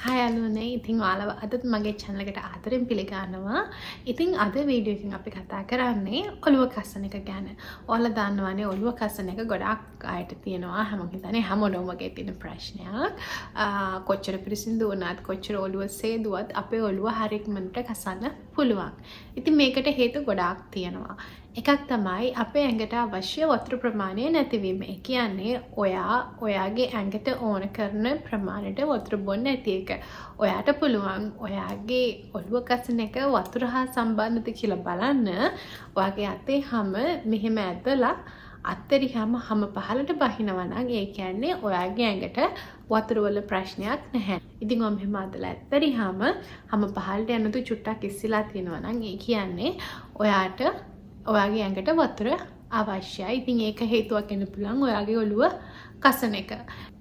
Hi අලුනේ ඉතින් ඔයාලව අදත් මගේ channel එකට ආදරෙන් පිළිගන්නවා. ඉතින් අද වීඩියෝ එකකින් අපි කතා කරන්නේ ඔළුව කසන එක ගැන. ඔයාලා දන්නවනේ ඔළුව කසන එක ගොඩක් අයට තියෙනවා. හැමෝම හිතන්නේ හැමෝටම වගේ තියෙන ප්‍රශ්නයක්. කොච්චර පිරිසිදු වුණත් කොච්චර ඔළුව සේදුවත් අපේ ඔළුව හරියටම කසන්න පුළුවන්. ඉතින් මේකට හේතු ගොඩාක් තියෙනවා. එකක් තමයි අපේ ඇඟට අවශ්‍ය වතුර ප්‍රමාණය නැතිවීම. ඒ කියන්නේ ඔයාගේ ඇඟට ඕන කරන ප්‍රමාණයට වතුර බොන්න නැති එක. ඔයාට පුළුවන් ඔයාගේ ඔළුව කසන එක වතුර හා සම්බන්ධද කියලා බලන්න. ඔයාගේ අතේ හැම මෙහෙම ඇදලා අත්තරියම හැම පහලට බහිනවා නම් ඒ කියන්නේ ඔයාගේ ඇඟට වතුර වල ප්‍රශ්නයක් නැහැ. ඉතින් ඔය මෙහෙම අදලා ඇත්තරියම හැම පහලට යනතු චුට්ටක් ඉස්සිලා තියෙනවා නම් ඒ කියන්නේ ඔයාට ඔයාගේ ඇඟට වතුර අවශ්‍යයි. ඉතින් ඒක හේතුවක් වෙන්න පුළුවන් ඔයාගේ ඔළුව කසන එක.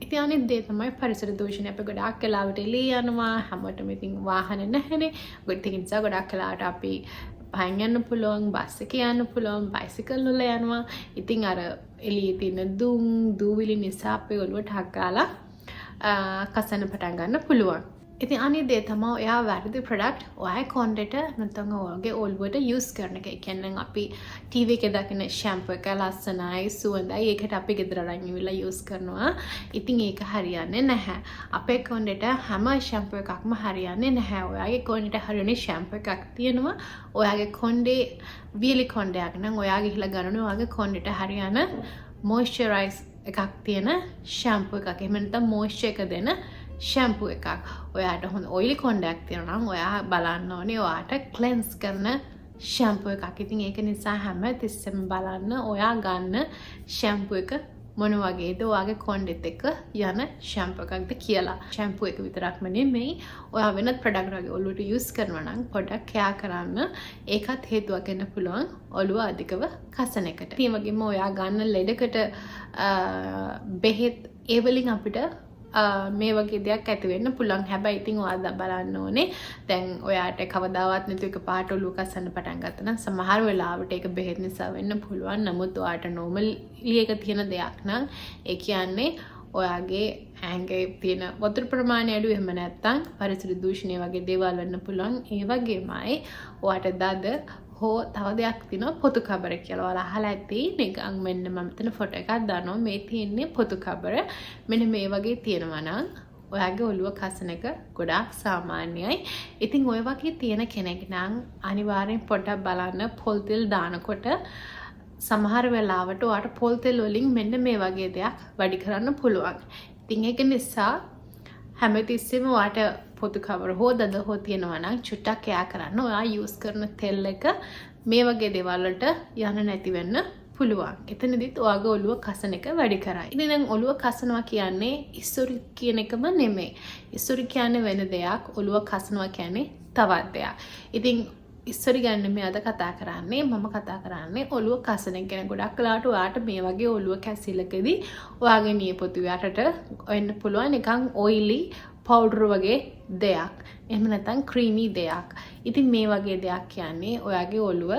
ඉතින් අනිත් දේ තමයි පරිසර දූෂණය. අපි ගොඩාක් වෙලාවට එළිය යනවා. හැමෝටම ඉතින් වාහන නැහැනේ. ඒ නිසා ගොඩාක් වෙලාවට අපි පයින් යන්න පුළුවන්, බස් එකේ යන්න පුළුවන්, බයිසිකල් වල යනවා. ඉතින් අර එළියේ තියෙන දූවිලි නිසා අපේ ඔළුවට හක්කාලා කසන පටන් ගන්න පුළුවන්. ඉතින් අනිත් දේ තමයි ඔයා වැරදි ප්‍රොඩක්ට් ඔයාගේ කොණ්ඩේට නැත්නම් ඔයාගේ ඔළුවට යූස් කරන එක. ඒ කියන්නේ අපි ටීවී එකේ දකින ෂැම්පූ එක ලස්සනයි, සුවඳයි. ඒකට අපි ගෙදර අරන් ඉවිල්ලා යූස් කරනවා. ඉතින් ඒක හරියන්නේ නැහැ. අපේ කොණ්ඩේට හැම ෂැම්පූ එකක්ම හරියන්නේ නැහැ. ඔයාගේ කොණ්ඩේට හරියන ෂැම්පූ එකක් තියෙනවා. ඔයාගේ කොණ්ඩේ වීලි කොණ්ඩයක් නම් ඔයා ගිහිල්ලා ගන්න ඔයාගේ කොණ්ඩේට හරියන මොයිස්චරයිස් එකක් තියෙන ෂැම්පූ එකක්. එහෙම නැත්නම් මොයිස්චර් එක දෙන ෂැම්පූ එකක්. ඔයාට හොඳ ඔයිලි කොණ්ඩයක් තියෙනවා නම් ඔයා බලන්න ඕනේ ඔයාට ක්ලෙන්ස් කරන ෂැම්පූ එකක්. ඉතින් ඒක නිසා හැම තිස්සෙම බලන්න ඔයා ගන්න ෂැම්පූ එක මොන වගේද ඔයාගේ කොණ්ඩෙත් එක්ක යන ෂැම්පූ එකක්ද කියලා. ෂැම්පූ එක විතරක්ම නෙමෙයි ඔයා වෙනත් ප්‍රොඩක්ට් වගේ ඔළුවට යූස් කරනවා නම් පොඩ්ඩක් කෙයා කරන්න. ඒකත් හේතුවක් වෙන්න පුළුවන් ඔළුව අධිකව කසන එකට. ඒ වගේම ඔයා ගන්න ලෙඩකට බෙහෙත් ඒ වලින් අපිට මේ වගේ දෙයක් ඇති වෙන්න පුළුවන්. හැබැයි ඉතින් ඔයාලා බලන්න ඕනේ දැන් ඔයාට කවදාවත් නැතු එක පාට ඔළුව කසන්න පටන් ගත්තා නම් සමහර වෙලාවට ඒක බෙහෙත් නිසා වෙන්න පුළුවන්. නමුත් ඔයාට නෝමලි එක තියෙන දෙයක් නම් ඒ කියන්නේ ඔයාගේ ඇඟේ තියෙන වතුර ප්‍රමාණය අඩු එහෙම නැත්නම් පරිසර දූෂණය වගේ දේවල් වෙන්න පුළුවන්. ඒ වගේමයි ඔයාට දද හෝ තව දෙයක් තියෙනවා පොතු කබර කියලා. ඔයාලා අහලා ඇති නිකන් මෙන්න මම මෙතන ෆොටෝ එකක් දානවා. මේ තියෙන්නේ පොතු කබර. මෙන්න මේ වගේ තියෙනවා නම් ඔයාගේ ඔළුව කසන එක ගොඩාක් සාමාන්‍යයි. ඉතින් ඔය වගේ තියෙන කෙනෙක් නම් අනිවාර්යෙන් පොඩ්ඩක් බලන්න පොල් තෙල් දානකොට සමහර වෙලාවට ඔයාට පොල් තෙල් වලින් මෙන්න මේ වගේ දෙයක් වැඩි කරන්න පුළුවන්. ඉතින් ඒක නිසා හැමතිස්සෙම ඔයාට පොතු කවර හෝ දද හෝ තියෙනවා නම් චුට්ටක් එයා කරන්න. ඔයා යූස් කරන තෙල් එක මේ වගේ දේවල් වලට යන්න නැති වෙන්න පුළුවන්. එතනදිත් ඔයාගේ ඔළුව කසන එක වැඩි කරයි. ඉතින් දැන් ඔළුව කසනවා කියන්නේ ඉස්සුරි කියන එකම නෙමෙයි. ඉස්සුරි කියන්නේ වෙන දෙයක්, ඔළුව කසනවා කියන්නේ තවත් දෙයක්. ඉතින් ඉස්සරි ගන්න මේ අද කතා කරන්නේ මම කතා කරන්නේ ඔළුව කසන එක ගැන. ගොඩක් වෙලාවට ඔයාට මේ වගේ ඔළුව කැසිලකදී ඔයාගේ නියපොතු යටට වෙන්න පුළුවන් නිකන් ඔයිලි පවුඩර් වගේ දෙයක්. එහෙම නැත්නම් ක්‍රීමි දෙයක්. ඉතින් මේ වගේ දෙයක් කියන්නේ ඔයාගේ ඔළුව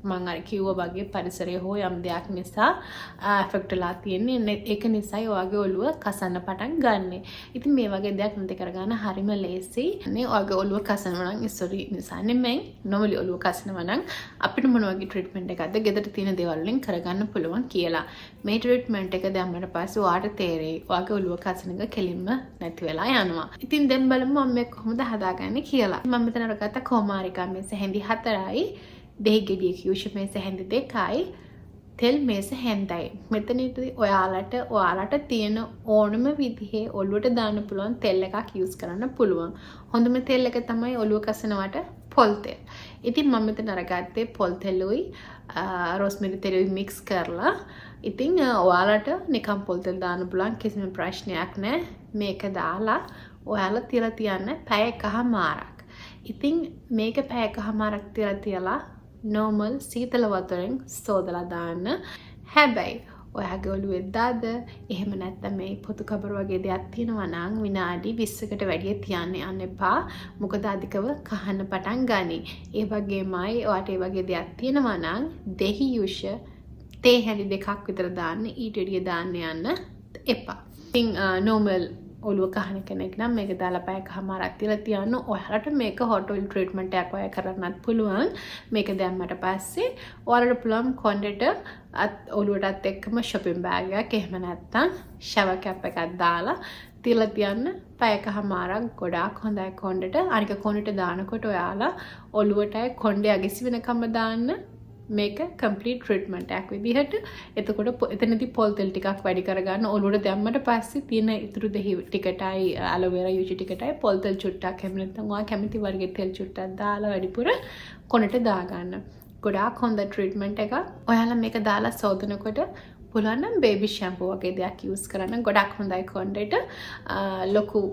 මම අර කිව්වා වගේ පරිසරයේ හෝ යම් දෙයක් නිසා ඇෆෙක්ට් වෙලා තියෙන්නේ. ඒක නිසායි ඔයාගේ ඔළුව කසන්න පටන් ගන්නෙ. ඉතින් මේ වගේ දෙයක් නැති කරගන්න හරිම ලේසි. නේ ඔයාගේ ඔළුව කසනවා නම් ඉස්සරි නිසා නෙමෙයි. නොමලි ඔළුව කසනවා නම් අපිට මොන වගේ ට්‍රීට්මන්ට් එකක්ද ගෙදර තියෙන දේවල් වලින් කරගන්න පුළුවන් කියලා. මේ ට්‍රීට්මන්ට් එක දැම්මට පස්සේ ඔයාට තේරෙයි ඔයාගේ ඔළුව කසන එක කෙලින්ම නැති වෙලා යනවා. ඉතින් දැන් බලමු මම මේක කොහොමද හදාගන්නේ කියලා. මම මෙතන අරගත්ත කොමාරිකා මේස හැඳි 4යි. දෙහි ගෙඩිය කියුෂ මේස හැඳි 2යි. තෙල් මේස හැන්දයි. මෙතනදී ඔයාලට තියෙන ඕනම විදිහේ ඔළුවට දාන්න පුළුවන් තෙල් එකක් යූස් කරන්න පුළුවන්. හොඳම තෙල් එක තමයි ඔළුව කසනවට පොල් තෙල්. ඉතින් මම මෙතන අරගත්තේ පොල් තෙලුයි රෝස්මෙරි තෙලුයි මික්ස් කරලා. ඉතින් ඔයාලට නිකන් පොල් තෙල් දාන්න පුළුවන් කිසිම ප්‍රශ්නයක් නැහැ. මේක දාලා ඔයාලා තියලා තියන්න පැය එකමාරක්. ඉතින් මේක පැය එකමාරක් තියලා normal සීතල වතුරෙන් සෝදලා දාන්න. හැබැයි ඔයාගේ ඔළුවේ දද එහෙම නැත්නම් මේ පොතු කබර වගේ දෙයක් තියෙනවා නම් විනාඩි 20කට වැඩිය තියන්න යන්න එපා. මොකද අධිකව කහන්න පටන් ගනී. ඒ වගේමයි ඔයාට ඒ වගේ දෙයක් තියෙනවා නම් දෙහි යුෂ තේ හැඳි 2ක් විතර දාන්න. ඊට වැඩිය දාන්න යන්න එපා. ඉතින් normal ඔළුව කහන කෙනෙක් නම් මේක දාලා පැයකමාරක් තියලා තියන්න. ඔයාලට මේක hot oil treatment එකක් ඔය කරන්නත් පුළුවන්. මේක දැම්මට පස්සේ ඔයාලට පුළුවන් කොණ්ඩෙට ඔළුවටත් එක්කම shopping bag එකක් එහෙම නැත්නම් shower cap එකක් දාලා තියලා තියන්න. පැයකමාරක් ගොඩාක් හොඳයි කොණ්ඩෙට. අනික කොණ්ඩෙට දානකොට ඔයාලා ඔළුවටයි කොණ්ඩේ අගිසි වෙනකම්ම දාන්න. මේක complete treatment එකක් විදිහට. එතකොට එතනදී පොල් තෙල් ටිකක් වැඩි කරගන්න. ඔළුවට දැම්මට පස්සේ තියෙන ඉතුරු දෙහි ටිකටයි aloe vera යූජි ටිකටයි පොල් තෙල් චුට්ටක් එහෙම නැත්නම් ඔයා කැමති වර්ගයේ තෙල් චුට්ටක් දාලා වැඩිපුර කොනට දාගන්න. ගොඩාක් හොඳ treatment එකක්. ඔයාලා මේක දාලා සෝදනකොට පුළුවන් නම් baby shampoo වගේ දෙයක් use කරන්න. ගොඩක් හොඳයි කොණ්ඩේට. ලොකු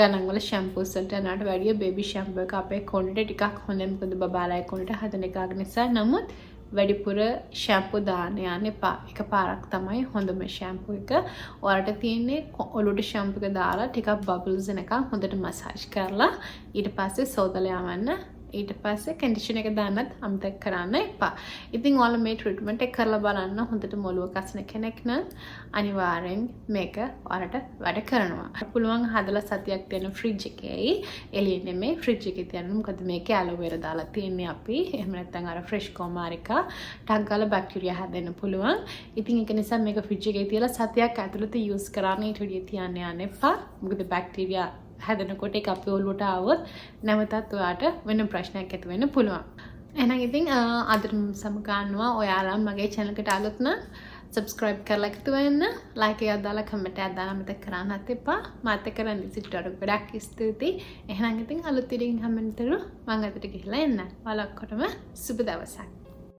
ගණන් වල shampoos වලට යනට වැඩිය baby shampoo එක අපේ කොණ්ඩේට ටිකක් හොඳයි. මොකද බබාලයි කොණ්ඩේට හදන එකක් නිසා. නමුත් වැඩිපුර shampoo දාන්න යන්න එපා. එකපාරක් තමයි හොඳම shampoo එක. ඔයාලට තියෙන්නේ ඔළුවට shampoo එක දාලා ටිකක් bubbles එනකන් හොඳට massage කරලා ඊට පස්සේ සෝදලා යවන්න. ඊට පස්සේ conditioner එක දාන්නත් අමතක කරන්න එපා. ඉතින් ඔයාලා මේ treatment එක කරලා බලන්න. හොඳට මොළුව කසන කෙනෙක් නම් අනිවාර්යෙන් මේක ඔයාලට වැඩ කරනවා. පුළුවන් හදලා සතියක් දෙන්න fridge එකේ. එළියේ නෙමෙයි fridge එකේ තියන්න. මොකද මේකේ aloe vera දාලා තියෙන්නේ අපි. එහෙම නැත්නම් අර fresh comarica ටක් ගාලා bacteria හැදෙන්න පුළුවන්. ඉතින් ඒක නිසා මේක fridge එකේ තියලා සතියක් ඇතුළත use කරන්න ඊට වඩා තියන්න යන්න එපා. මොකද bacteria හැදෙනකොට ඒක අපේ ඔළුවට ආවොත් නැවතත් ඔයාට වෙන ප්‍රශ්නයක් ඇති වෙන්න පුළුවන්. එහෙනම් ඉතින් අදට සමගන්නවා. ඔයාලා මගේ channel එකට ආලොත් නම් subscribe කරලා එකතු වෙන්න. like එකක් දාලා comment එකක් දාලා මතක කරන්නත් එපා. මාත් එක්ක රන් ඉසිටට ගොඩක් ස්තුතියි. එහෙනම් ඉතින් අලුත් වීඩියෝ එකකින් හම්බෙන්නතර මම අදට ගිහලා එන්න. ඔයාලා ඔක්කොටම සුබ දවසක්.